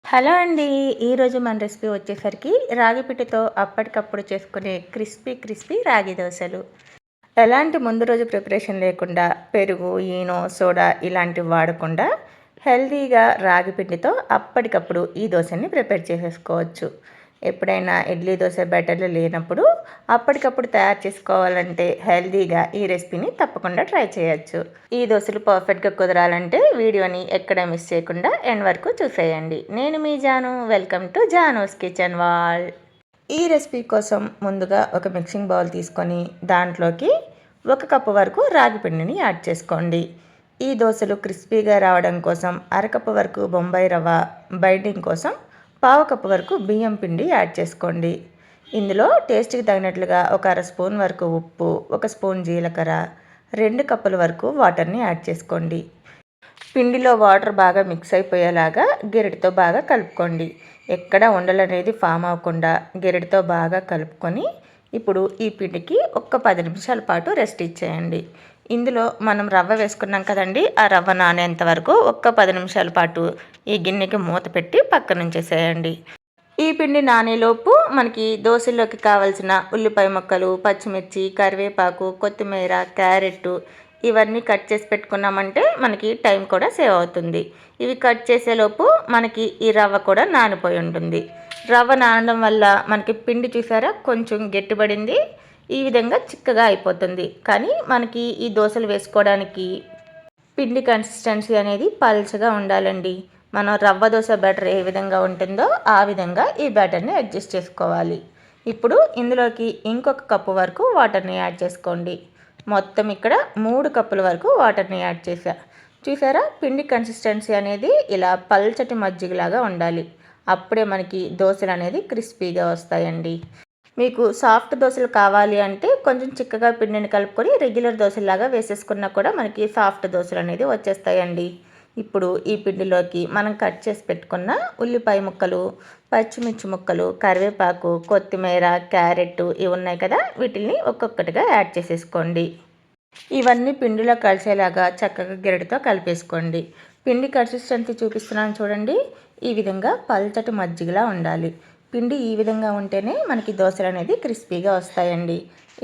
Hello అండి. ఈరోజు మన రెసిపీ వచ్చేసరికి రాగి పిండితో అప్పటికప్పుడు చేసుకునే క్రిస్పీ క్రిస్పీ రాగి దోశలు. ఎలాంటి ముందు రోజు ప్రిపరేషన్ లేకుండా పెరుగు, ఈనో, సోడా ఇలాంటివి వాడకుండా హెల్తీగా రాగి పిండితో అప్పటికప్పుడు ఈ దోశని ప్రిపేర్ చేసేసుకోవచ్చు. ఎప్పుడైనా ఇడ్లీ దోశ బ్యాటర్లు లేనప్పుడు అప్పటికప్పుడు తయారు చేసుకోవాలంటే హెల్తీగా ఈ రెసిపీని తప్పకుండా ట్రై చేయొచ్చు. ఈ దోశలు పర్ఫెక్ట్గా కుదరాలంటే వీడియోని ఎక్కడ మిస్ చేయకుండా ఎండ్ వరకు చూసేయండి. నేను మీ Janu. Welcome to Janu's kitchen wall. ఈ రెసిపీ కోసం ముందుగా ఒక మిక్సింగ్ బౌల్ తీసుకొని దాంట్లోకి 1 కప్పు వరకు రాగి పిండిని యాడ్ చేసుకోండి. ఈ దోశలు క్రిస్పీగా రావడం కోసం అరకప్పు వరకు బొంబాయి రవ్వ, బైండింగ్ కోసం 1/2 కప్పు వరకు బియ్యం పిండి యాడ్ చేసుకోండి. ఇందులో టేస్ట్కి తగినట్లుగా 1 స్పూన్ వరకు ఉప్పు, 1 స్పూన్ జీలకర్ర, 2 కప్పుల వరకు వాటర్ని యాడ్ చేసుకోండి. పిండిలో వాటర్ బాగా మిక్స్ అయిపోయేలాగా గెరిటితో బాగా కలుపుకోండి. ఎక్కడ ఉండలు అనేది ఫామ్ అవ్వకుండా గెరిటితో బాగా కలుపుకొని ఇప్పుడు ఈ పిండికి 10 నిమిషాల పాటు రెస్ట్ ఇచ్చేయండి. ఇందులో మనం రవ్వ వేసుకున్నాం కదండి, ఆ రవ్వ నానేంత వరకు 10 నిమిషాల పాటు ఈ గిన్నెకి మూత పెట్టి పక్కన ఉంచేసేయండి. ఈ పిండి నానేలోపు మనకి దోశల్లోకి కావాల్సిన ఉల్లిపాయ ముక్కలు, పచ్చిమిర్చి, కరివేపాకు, కొత్తిమీర, క్యారెట్ ఇవన్నీ కట్ చేసి పెట్టుకున్నామంటే మనకి టైం కూడా సేవ్ అవుతుంది. ఇవి కట్ చేసేలోపు మనకి ఈ రవ్వ కూడా నానిపోయి ఉంటుంది. రవ్వ నానడం వల్ల మనకి పిండి చూసారా కొంచెం గట్టిపడింది, ఈ విధంగా చిక్కగా అయిపోతుంది. కానీ మనకి ఈ దోశలు వేసుకోవడానికి పిండి కన్సిస్టెన్సీ అనేది పల్చగా ఉండాలండి. మనం రవ్వ దోశ బ్యాటర్ ఏ విధంగా ఉంటుందో ఆ విధంగా ఈ బ్యాటర్ని అడ్జస్ట్ చేసుకోవాలి. ఇప్పుడు ఇందులోకి ఇంకొక కప్పు వరకు వాటర్ని యాడ్ చేసుకోండి. మొత్తం ఇక్కడ 3 కప్పుల వరకు వాటర్ని యాడ్ చేసా. చూసారా పిండి కన్సిస్టెన్సీ అనేది ఇలా పల్చటి మజ్జిగలాగా ఉండాలి. అప్పుడే మనకి దోశలు అనేది క్రిస్పీగా వస్తాయండి. మీకు సాఫ్ట్ దోశలు కావాలి అంటే కొంచెం చిక్కగా పిండిని కలుపుకొని రెగ్యులర్ దోశలాగా వేసేసుకున్నా కూడా మనకి సాఫ్ట్ దోశలు అనేది వచ్చేస్తాయండి. ఇప్పుడు ఈ పిండిలోకి మనం కట్ చేసి పెట్టుకున్న ఉల్లిపాయ ముక్కలు, పచ్చిమిర్చి ముక్కలు, కరివేపాకు, కొత్తిమీర, క్యారెట్ ఇవి ఉన్నాయి కదా, వీటిని ఒక్కొక్కటిగా యాడ్ చేసేసుకోండి. ఇవన్నీ పిండిలో కలిసేలాగా చక్కగా గెరటితో కలిపేసుకోండి. పిండి కన్సిస్టెన్సీ చూపిస్తున్నాను చూడండి, ఈ విధంగా పల్చటి మజ్జిగలా ఉండాలి. పిండి ఈ విధంగా ఉంటేనే మనకి దోశలు అనేది క్రిస్పీగా వస్తాయండి.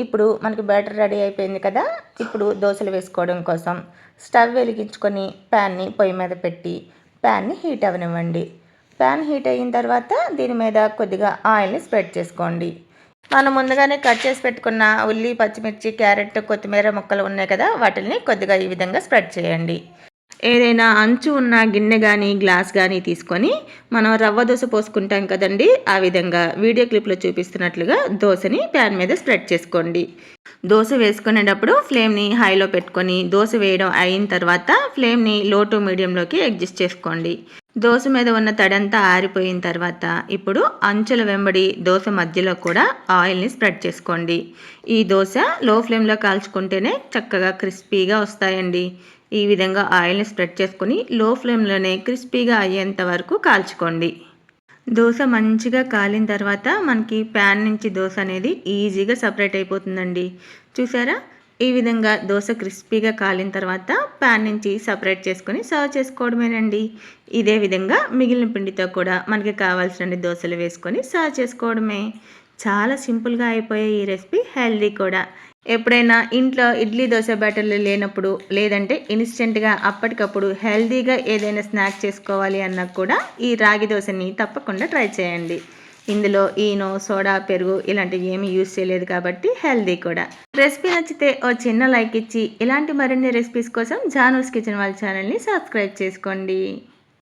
ఇప్పుడు మనకి బ్యాటర్ రెడీ అయిపోయింది కదా. ఇప్పుడు దోశలు వేసుకోవడం కోసం స్టవ్ వెలిగించుకొని ప్యాన్ని పొయ్యి మీద పెట్టి ప్యాన్ని హీట్ అవ్వనివ్వండి. ప్యాన్ హీట్ అయిన తర్వాత దీని మీద కొద్దిగా ఆయిల్ని స్ప్రెడ్ చేసుకోండి. మనం ముందుగానే కట్ చేసి పెట్టుకున్న ఉల్లి, పచ్చిమిర్చి, క్యారెట్, కొత్తిమీర ముక్కలు ఉన్నాయి కదా, వాటిని కొద్దిగా ఈ విధంగా స్ప్రెడ్ చేయండి. ఏదైనా అంచు ఉన్న గిన్నె కానీ గ్లాస్ కానీ తీసుకొని మనం రవ్వ దోశ పోసుకుంటాం కదండి, ఆ విధంగా వీడియో క్లిప్లో చూపిస్తున్నట్లుగా దోశని ప్యాన్ మీద స్ప్రెడ్ చేసుకోండి. దోశ వేసుకునేటప్పుడు ఫ్లేమ్ని హైలో పెట్టుకొని దోశ వేయడం అయిన తర్వాత ఫ్లేమ్ని లో టు మీడియంలోకి అడ్జస్ట్ చేసుకోండి. దోశ మీద ఉన్న తడంతా ఆరిపోయిన తర్వాత ఇప్పుడు అంచుల వెంబడి దోశ మధ్యలో కూడా ఆయిల్ని స్ప్రెడ్ చేసుకోండి. ఈ దోశ లో ఫ్లేమ్లో కాల్చుకుంటేనే చక్కగా క్రిస్పీగా వస్తాయండి. ఈ విధంగా ఆయిల్ని స్ప్రెడ్ చేసుకొని లో ఫ్లేమ్లోనే క్రిస్పీగా అయ్యేంత వరకు కాల్చుకోండి. దోశ మంచిగా కాలిన తర్వాత మనకి ప్యాన్ నుంచి దోశ అనేది ఈజీగా సపరేట్ అయిపోతుందండి. చూసారా, ఈ విధంగా దోశ క్రిస్పీగా కాలిన తర్వాత ప్యాన్ నుంచి సపరేట్ చేసుకొని సర్వ్ చేసుకోవడమేనండి. ఇదే విధంగా మిగిలిన పిండితో కూడా మనకి కావాల్సిన దోశలు వేసుకొని సర్వ్ చేసుకోవడమే. చాలా సింపుల్గా అయిపోయే ఈ రెసిపీ హెల్దీ కూడా. ఎప్పుడైనా ఇంట్లో ఇడ్లీ దోశ బ్యాటర్లు లేనప్పుడు లేదంటే ఇన్స్టెంట్గా అప్పటికప్పుడు హెల్దీగా ఏదైనా స్నాక్ చేసుకోవాలి అన్నా కూడా ఈ రాగి దోశని తప్పకుండా ట్రై చేయండి. ఇందులో ఈనో, సోడా, పెరుగు ఇలాంటివి ఏమీ యూజ్ చేయలేదు కాబట్టి హెల్దీ కూడా. రెసిపీ నచ్చితే ఓ చిన్న లైక్ ఇచ్చి ఇలాంటి మరిన్ని రెసిపీస్ కోసం జానూస్ కిచెన్ వాళ్ళ ఛానల్ని సబ్స్క్రైబ్ చేసుకోండి.